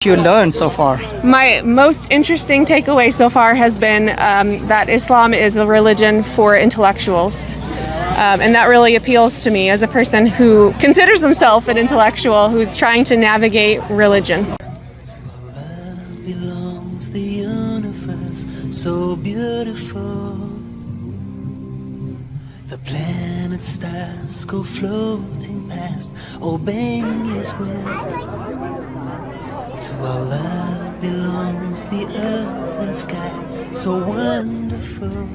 you learned so far? My most interesting takeaway so far has been that Islam is a religion for intellectuals. And that really appeals to me as a person who considers himself an intellectual who's trying to navigate religion. Belongs the universe, so beautiful. The planets, stars go floating past, obeying His will. To Allah belongs the earth and sky, so wonderful.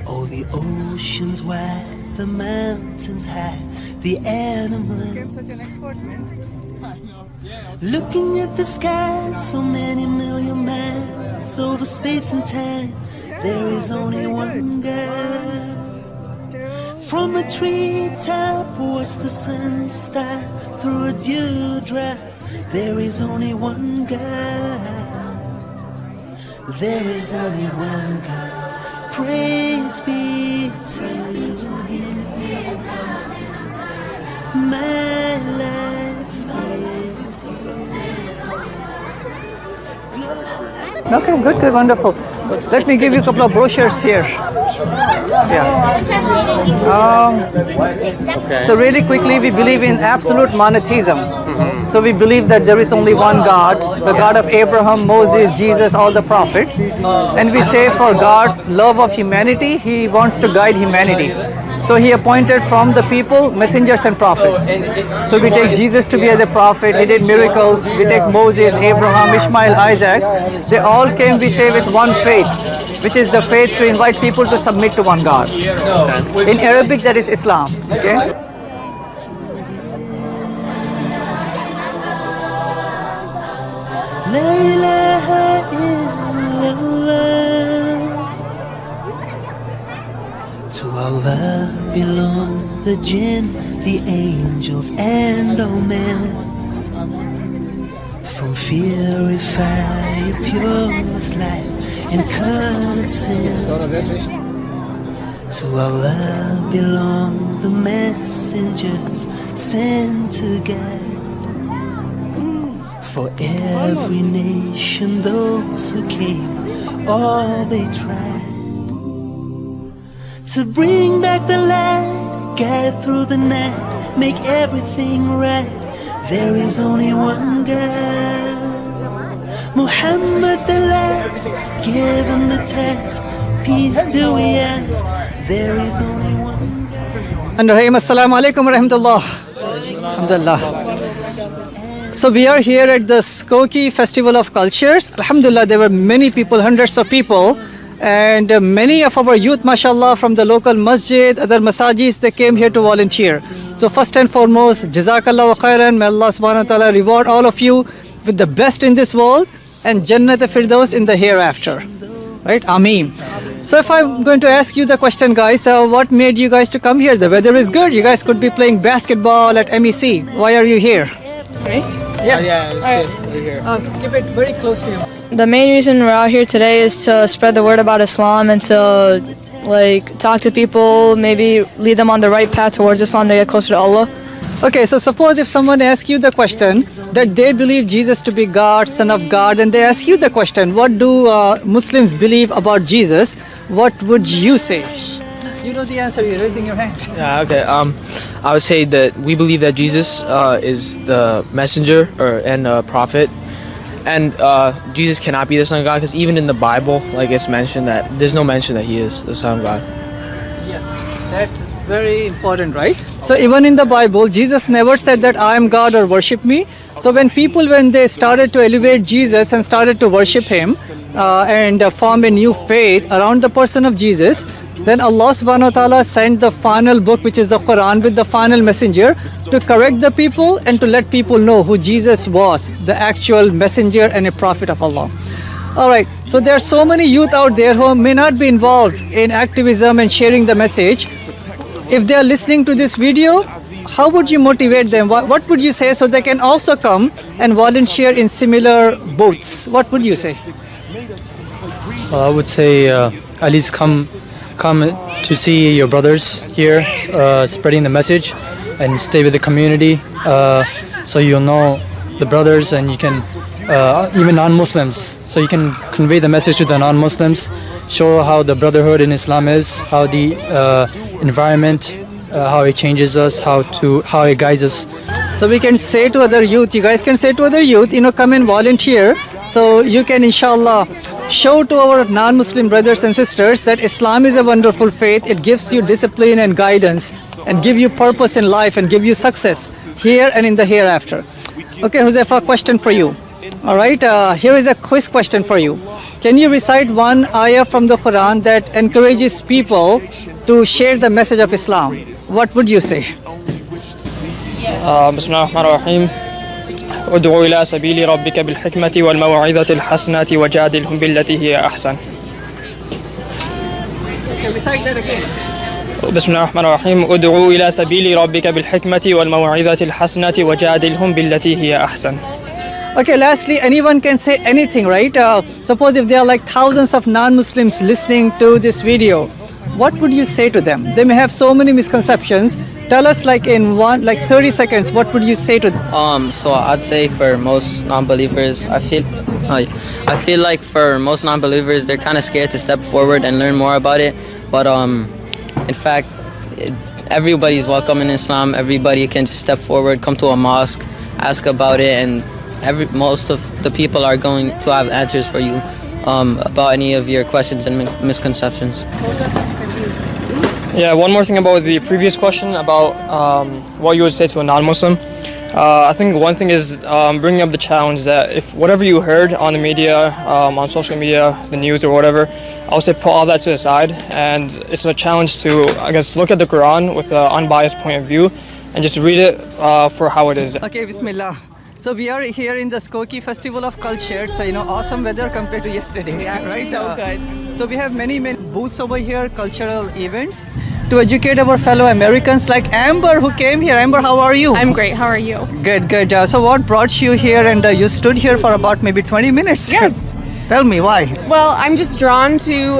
Oh, the oceans wide, the mountains high, the animals. Looking at the sky, so many million miles over space and time, there is only one God. From a treetop, watch the sun start through a dewdrop. There is only one God. There is only one God. Praise be to Him. My life is His. Okay, good, wonderful. Let me give you a couple of brochures here. Yeah. So really quickly, we believe in absolute monotheism. So we believe that there is only one God, the God of Abraham, Moses, Jesus, all the prophets. And we say for God's love of humanity, He wants to guide humanity. So He appointed from the people messengers and prophets. So we take Jesus to be as a prophet. He did miracles. We take Moses, Abraham, Ishmael, Isaac. They all came, we say, with one faith, which is the faith to invite people to submit to one God. In Arabic, that is Islam. Okay. La ilaha illallah. To Allah belong the jinn, the angels, and all men. From fear we fight purest life and colored sin. To Allah belong the messengers sent to guide. For every nation, those who came, all they tried to bring back the light, guide through the night, make everything right. There is only one God, Muhammad the last, given the task, peace do we ask. There is only one God. And assalamualaikum warahmatullah. Alhamdulillah. So we are here at the Skokie Festival of Cultures. Alhamdulillah, there were many people, hundreds of people. And many of our youth, mashallah, from the local masjid, other masajis, they came here to volunteer. So first and foremost, Jazakallah khairan, may Allah subhanahu wa ta'ala reward all of you with the best in this world and Jannat al-Firdaus in the hereafter. Right? Ameen. So if I'm going to ask you the question, guys, what made you guys to come here? The weather is good. You guys could be playing basketball at MEC. Why are you here? Me? Yes. Over here. Keep it very close to you. The main reason we're out here today is to spread the word about Islam and to talk to people, maybe lead them on the right path towards Islam to get closer to Allah. Okay, so suppose if someone asks you the question that they believe Jesus to be God, Son of God, and they ask you the question, what do Muslims believe about Jesus? What would you say? You know the answer, you're raising your hand. Yeah, okay. I would say that we believe that Jesus is the messenger and prophet. And Jesus cannot be the Son of God because even in the Bible, it's mentioned that there's no mention that He is the Son of God. Yes, that's very important, right? So even in the Bible, Jesus never said that I am God or worship me. So when they started to elevate Jesus and started to worship Him and form a new faith around the person of Jesus, then Allah subhanahu wa ta'ala sent the final book, which is the Quran, with the final messenger to correct the people and to let people know who Jesus was, the actual messenger and a prophet of Allah. Alright, so there are so many youth out there who may not be involved in activism and sharing the message. If they are listening to this video, how would you motivate them? What would you say so they can also come and volunteer in similar booths? What would you say? Well, I would say at least come to see your brothers here spreading the message and stay with the community so you'll know the brothers, and you can even non-Muslims. So you can convey the message to the non-Muslims, show how the brotherhood in Islam is, how the environment, how it changes us, how it guides us. So we can say to other youth, you guys can say to other youth, come and volunteer. So you can, inshallah, show to our non-Muslim brothers and sisters that Islam is a wonderful faith. It gives you discipline and guidance and give you purpose in life and give you success here and in the hereafter. Okay, Huzaifa, question for you. All right, here is a quiz question for you. Can you recite one ayah from the Quran that encourages people to share the message of Islam? What would you say? بسم الله الرحمن الرحيم ادعو إلى سبيل ربك بالحكمة والموعظة الحسنة وجادلهم بالتي هي أحسن. Okay, recite that again. بسم الله الرحمن الرحيم ادعو إلى سبيل ربك بالحكمة والموعظة الحسنة وجادلهم بالتي هي أحسن. Okay, lastly, anyone can say anything, right? Suppose if there are like thousands of non-Muslims listening to this video, what would you say to them? They may have so many misconceptions. Tell us in 30 seconds, what would you say to them? So I'd say for most non-believers, I feel like for most non-believers, they're kind of scared to step forward and learn more about it. But in fact, everybody's welcome in Islam. Everybody can just step forward, come to a mosque, ask about it, and most of the people are going to have answers for you about any of your questions and misconceptions. Yeah, one more thing about the previous question about what you would say to a non-Muslim. I think one thing is bringing up the challenge that if whatever you heard on the media, on social media, the news or whatever, I would say put all that to the side, and it's a challenge to, I guess, look at the Quran with an unbiased point of view and just read it for how it is. Okay, Bismillah. So we are here in the Skokie Festival of Culture. So, awesome weather compared to yesterday. Yes, right? so good. So we have many booths over here, cultural events, to educate our fellow Americans like Amber who came here. Amber, how are you? I'm great. How are you? Good, good. So what brought you here, and you stood here for about maybe 20 minutes? Yes. Tell me why. Well, I'm just drawn to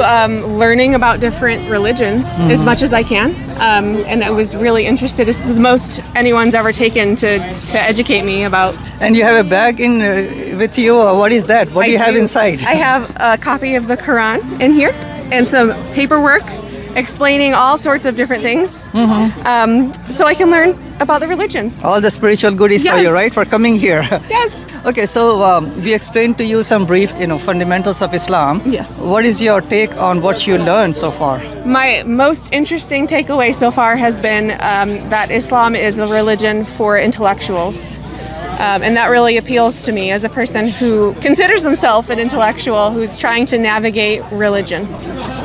learning about different religions as much as I can, and I was really interested. It's the most anyone's ever taken to educate me about. And you have a bag with you. What is that? What do you have inside? I have a copy of the Quran in here and some paperwork explaining all sorts of different things, so I can learn about the religion. All the spiritual goodies for you, Yes. right? For coming here. Yes. Okay, so we explained to you some brief, fundamentals of Islam. Yes. What is your take on what you learned so far? My most interesting takeaway so far has been that Islam is a religion for intellectuals. And that really appeals to me as a person who considers himself an intellectual who's trying to navigate religion.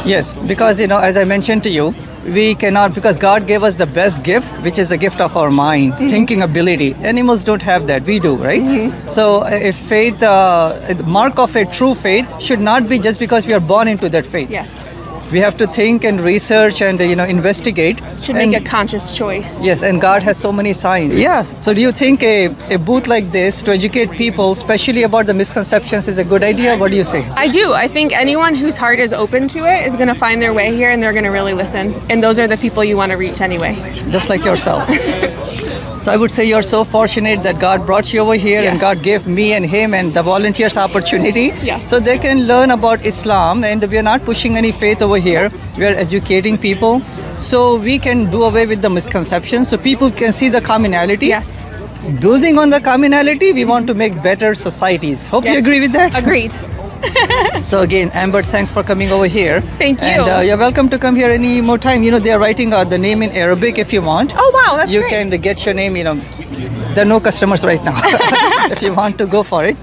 Yes, because as I mentioned to you, we cannot, because God gave us the best gift, which is a gift of our mind, thinking ability. Animals don't have that, we do, right? So if faith, the mark of a true faith should not be just because we are born into that faith. Yes. We have to think and research and investigate. Should make a conscious choice. Yes, and God has so many signs. Yes. So do you think a booth like this to educate people, especially about the misconceptions, is a good idea? What do you say? I do. I think anyone whose heart is open to it is going to find their way here, and they're going to really listen. And those are the people you want to reach anyway. Just like yourself. So I would say you're so fortunate that God brought you over here, and Yes. God gave me and him and the volunteers opportunity. Yes. So they can learn about Islam, and we are not pushing any faith over here. We are educating people. So we can do away with the misconceptions so people can see the commonality. Yes. Building on the commonality, we want to make better societies. Hope you Yes. agree with that? Agreed. So again, Amber, thanks for coming over here. Thank you. And you're welcome to come here any more time. They are writing the name in Arabic if you want. Oh, wow. That's You great. can get your name, there are no customers right now. If you want to go for it.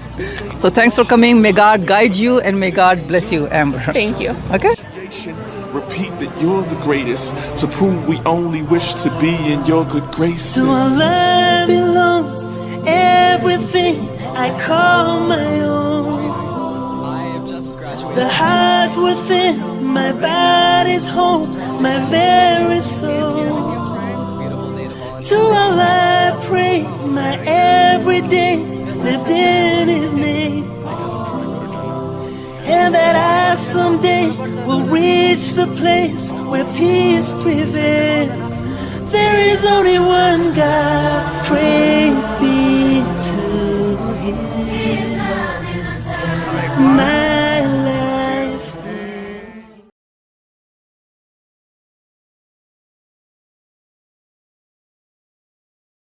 So thanks for coming. May God guide you and may God bless you, Amber. Thank you. Okay? Repeat that you're the greatest, to prove we only wish to be in your good graces. To Allah belongs everything I call my own. The heart within my body's home, my very soul. To Allah I pray, my everyday's lived in His name, and that I someday will reach the place where peace prevails. There is only one God.